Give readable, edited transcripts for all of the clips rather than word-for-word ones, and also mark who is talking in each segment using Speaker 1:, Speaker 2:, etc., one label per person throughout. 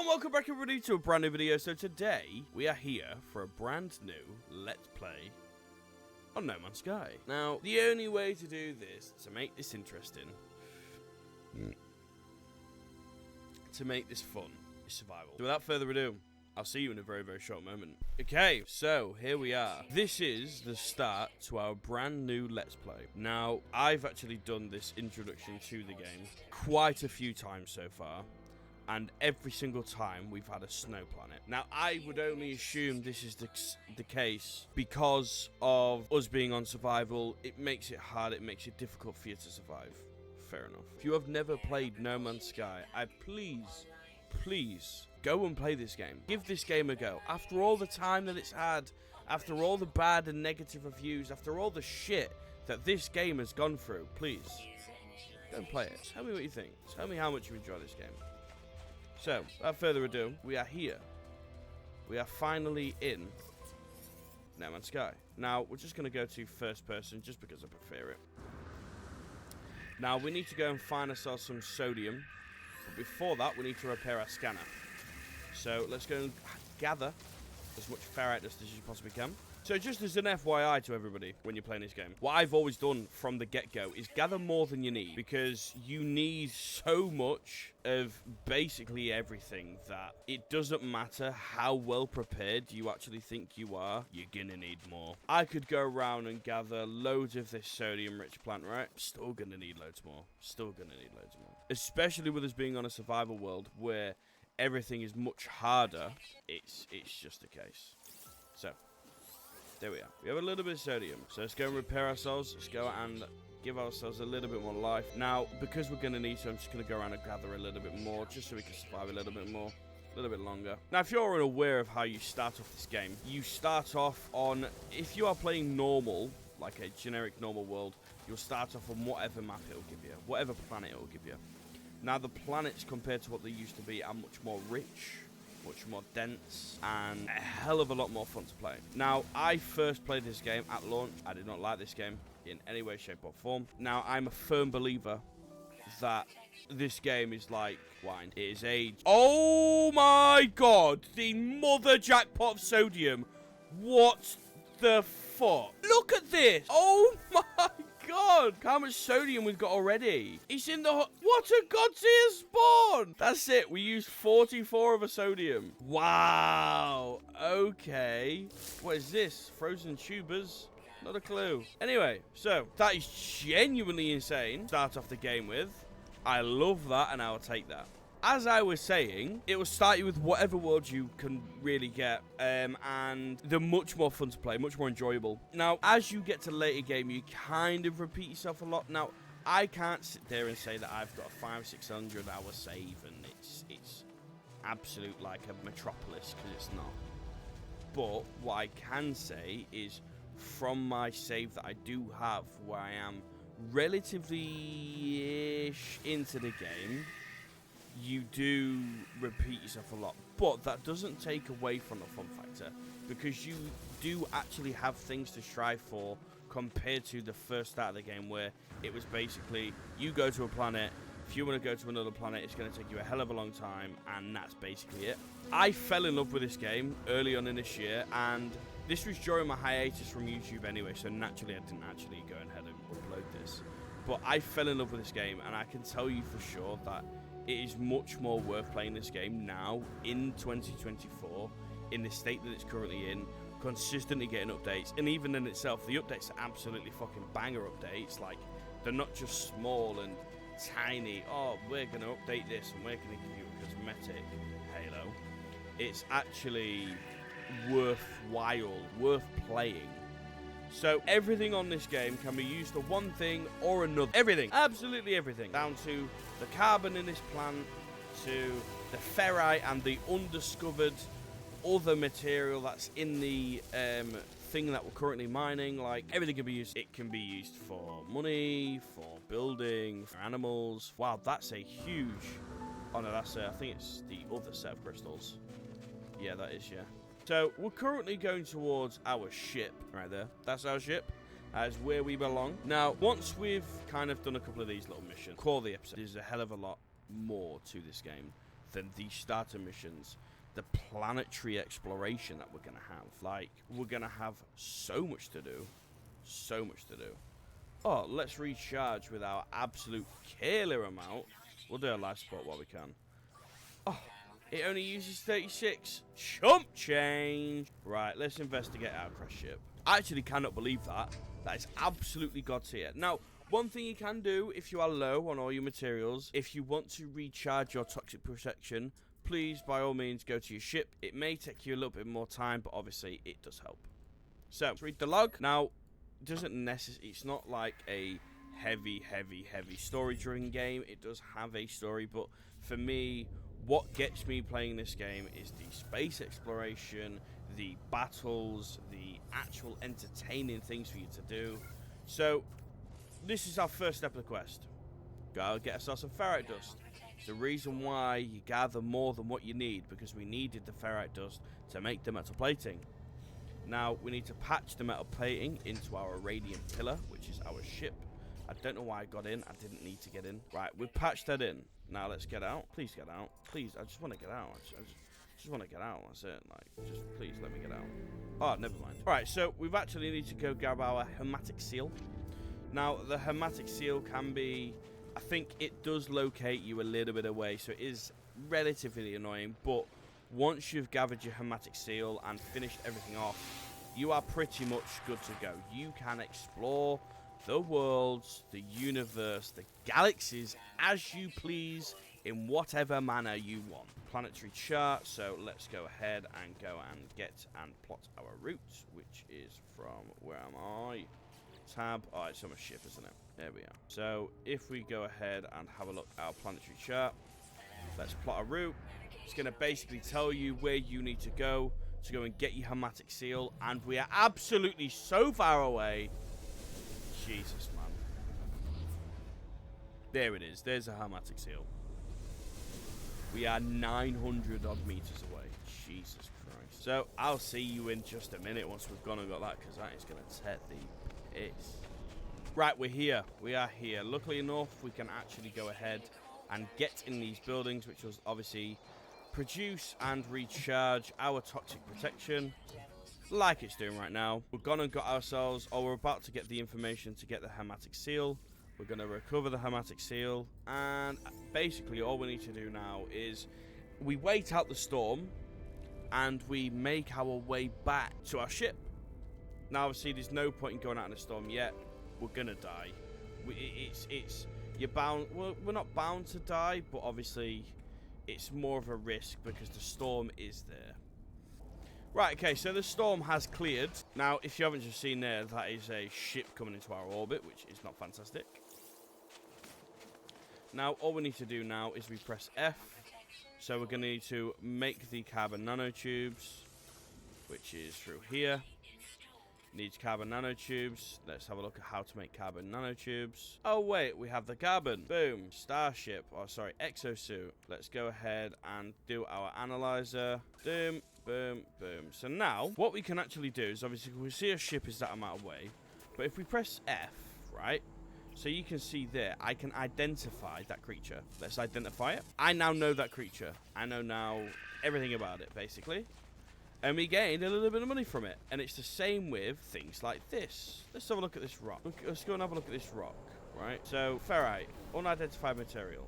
Speaker 1: Hello and welcome back everybody to a brand new video. So today we are here for a brand new Let's Play on No Man's Sky. Now the only way to do this, to make this interesting, to make this fun, is survival. So without further ado, I'll see you in a very, very short moment. Okay, so here we are. This is the start to our brand new Let's Play. Now, I've actually done this introduction to the game quite a few times so far, and every single time we've had a snow planet. Now, I would only assume this is the case because of us being on survival. It makes it hard, it makes it difficult for you to survive. Fair enough. If you have never played No Man's Sky, please go and play this game. Give this game a go. After all the time that it's had, after all the bad and negative reviews, after all the shit that this game has gone through, please go and play it. Tell me what you think. Tell me how much you enjoy this game. So, without further ado, we are here. We are finally in No Man's Sky. Now, we're just going to go to first person just because I prefer it. Now, we need to go and find ourselves some sodium. But before that, we need to repair our scanner. So let's go and gather as much ferrite dust as you possibly can. So just as an FYI to everybody when you're playing this game, what I've always done from the get-go is gather more than you need, because you need so much of basically everything that it doesn't matter how well prepared you actually think you are, you're gonna need more. I could go around and gather loads of this sodium-rich plant, right? Still gonna need loads more. Still gonna need loads more. Especially with us being on a survival world where everything is much harder, it's just the case. So there we are. We have a little bit of sodium. So let's go and repair ourselves. Let's go and give ourselves a little bit more life. Now, because we're going to need to, I'm just going to go around and gather a little bit more, just so we can survive a little bit more, a little bit longer. Now, if you're unaware of how you start off this game, you start off on, if you are playing normal, like a generic normal world, you'll start off on whatever map it will give you, whatever planet it will give you. Now, the planets, compared to what they used to be, are much more rich, much more dense, and a hell of a lot more fun to play. Now, I first played this game at launch. I did not like this game in any way, shape, or form. Now, I'm a firm believer that this game is like wine. It is aged. Oh my god! The mother jackpot of sodium. What the fuck? Look at this! Oh my god! How much sodium we've got already? It's in the... What a god-tier spawn! That's it. We used 44 of a sodium. Wow. Okay. What is this? Frozen tubers? Not a clue. Anyway, so that is genuinely insane. Start off the game with. I love that, and I will take that. As I was saying, it will start you with whatever world you can really get, and they're much more fun to play, much more enjoyable. Now, as you get to later game, you kind of repeat yourself a lot. Now, I can't sit there and say that I've got a 500-600 hour save, and it's absolute like a metropolis, because it's not. But what I can say is, from my save that I do have, where I am relatively-ish into the game, you do repeat yourself a lot, but that doesn't take away from the fun factor, because you do actually have things to strive for compared to the first start of the game, where it was basically you go to a planet. If you want to go to another planet, it's going to take you a hell of a long time, and that's basically it. I fell in love with this game early on in this year, and this was during my hiatus from YouTube anyway, so naturally I didn't actually go ahead and upload this. But I fell in love with this game, and I can tell you for sure that it is much more worth playing this game now in 2024, in the state that it's currently in, consistently getting updates. And even in itself, the updates are absolutely fucking banger updates. Like, they're not just small and tiny, oh, we're going to update this and we're going to give you a cosmetic Halo. It's actually worthwhile, worth playing. So everything on this game can be used for one thing or another. Everything. Absolutely everything. Down to the carbon in this plant, to the ferrite and the undiscovered other material that's in the thing that we're currently mining. Like, everything can be used. It can be used for money, for building, for animals. Wow, that's a huge... Oh no, that's I think it's the other set of crystals. Yeah, that is, yeah. So, we're currently going towards our ship, right there. That's our ship. That's where we belong. Now, once we've kind of done a couple of these little missions, call the episode, there's a hell of a lot more to this game than the starter missions, the planetary exploration that we're going to have. Like, we're going to have so much to do. So much to do. Oh, let's recharge with our absolute killer amount. We'll do a life support while we can. Oh, it only uses 36. Chump change. Right, let's investigate our crash ship. I actually cannot believe that. That is absolutely god tier. Now, one thing you can do if you are low on all your materials, if you want to recharge your toxic protection, please, by all means, go to your ship. It may take you a little bit more time, but obviously it does help. So, let's read the log. Now, it's not like a heavy story-driven game. It does have a story, but for me, what gets me playing this game is the space exploration, the battles, the actual entertaining things for you to do. So, this is our first step of the quest. Go get ourselves some ferrite dust. It's the reason why you gather more than what you need, because we needed the ferrite dust to make the metal plating. Now, we need to patch the metal plating into our radiant pillar, which is our ship. I don't know why I got in. I didn't need to get in. Right, we've patched that in. Now, let's get out. Please get out. Please, I just want to get out. I just want to get out. That's it. Like, just please let me get out. Oh, never mind. All right, so we've actually need to go grab our hermetic seal. Now, the hermetic seal can be... I think it does locate you a little bit away, so it is relatively annoying, but once you've gathered your hermetic seal and finished everything off, you are pretty much good to go. You can explore the worlds, the universe, the galaxies as you please in whatever manner you want. Planetary chart, so let's go ahead and go and get and plot our route, which is from, where am I? Tab. Oh, it's on my ship, isn't it? There we are. So if we go ahead and have a look at our planetary chart, let's plot a route. It's going to basically tell you where you need to go and get your hermetic seal, and we are absolutely so far away. Jesus, man. There it is. There's a hermetic seal. We are 900 odd meters away. Jesus Christ. So I'll see you in just a minute once we've gone and got that, because that is going to set the piss. Right, we're here. We are here. Luckily enough, we can actually go ahead and get in these buildings, which will obviously produce and recharge our toxic protection like it's doing right now. We've gone and got ourselves, or we're about to get the information to get the hermetic seal. We're going to recover the hermetic seal, and basically all we need to do now is we wait out the storm and we make our way back to our ship. Now obviously there's no point in going out in the storm yet. We're gonna die. You're bound. Well, we're not bound to die, but obviously it's more of a risk because the storm is there. Right, okay, so the storm has cleared. Now, if you haven't just seen there, that is a ship coming into our orbit, which is not fantastic. Now, all we need to do now is we press F. So we're going to need to make the carbon nanotubes, which is through here. Needs carbon nanotubes. Let's have a look at how to make carbon nanotubes. Oh, wait, we have the carbon. Boom. Starship. Oh, sorry, exosuit. Let's go ahead and do our analyzer. Boom, boom, boom. So now, what we can actually do is, obviously, we see a ship is that amount away. But if we press F, right? So you can see there, I can identify that creature. Let's identify it. I now know that creature. I know now everything about it, basically. And we gained a little bit of money from it. And it's the same with things like this. Let's have a look at this rock. Let's go and have a look at this rock, right? So, ferrite, unidentified material.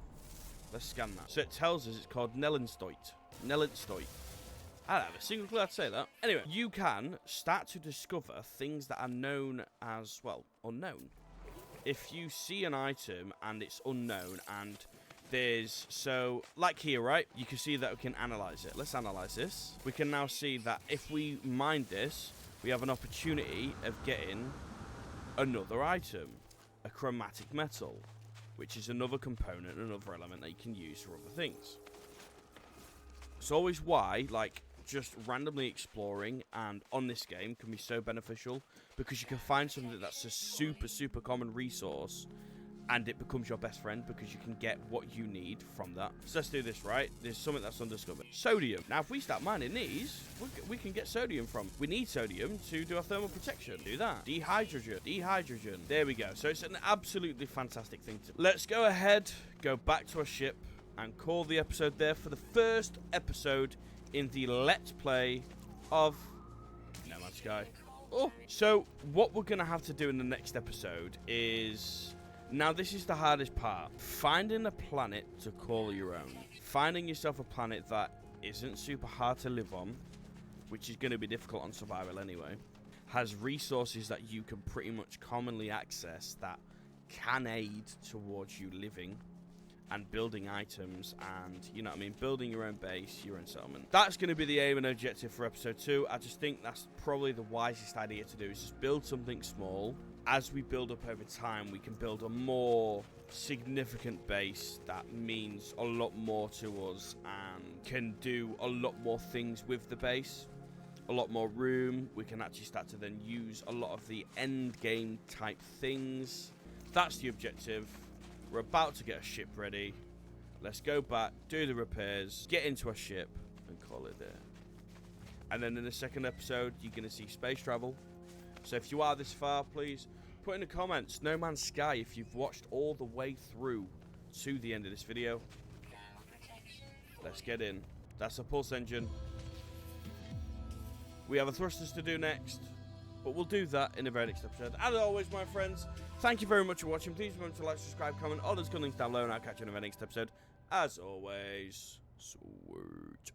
Speaker 1: Let's scan that. So it tells us it's called Nellenstoit. Nellenstoit. I don't have a single clue how to say that. Anyway, you can start to discover things that are known as, well, unknown. If you see an item and it's unknown and there's, so, like here, right? You can see that we can analyze it. Let's analyze this. We can now see that if we mine this, we have an opportunity of getting another item, a chromatic metal, which is another component, another element that you can use for other things. It's always why, like, just randomly exploring and on this game can be so beneficial, because you can find something that's a super common resource and it becomes your best friend because you can get what you need from that. So let's do this, right? There's something that's undiscovered. Sodium. Now, if we start mining these, we can get sodium from. We need sodium to do our thermal protection. Do that. Dehydrogen. Dehydrogen. There we go. So it's an absolutely fantastic thing to do. Let's go ahead, go back to our ship. and call the episode there for the first episode in the Let's Play of No Man's Sky. Oh, so what we're going to have to do in the next episode is... Now, this is the hardest part. Finding a planet to call your own. Finding yourself a planet that isn't super hard to live on, which is going to be difficult on survival anyway. Has resources that you can pretty much commonly access that can aid towards you living and building items and, you know what I mean, building your own base, your own settlement. That's going to be the aim and objective for episode 2. I just think that's probably the wisest idea to do, is just build something small. As we build up over time, we can build a more significant base that means a lot more to us and can do a lot more things with the base. A lot more room. We can actually start to then use a lot of the end game type things. That's the objective. We're about to get a ship ready. Let's go back, do the repairs, get into a ship, and call it there. And then in the second episode, you're going to see space travel. So if you are this far, please put in the comments No Man's Sky if you've watched all the way through to the end of this video. Let's get in. That's a pulse engine. We have a thrusters to do next, but we'll do that in the very next episode. As always, my friends, thank you very much for watching. Please remember to like, subscribe, comment, all those good links down below, and I'll catch you in the very next episode. As always, sweet.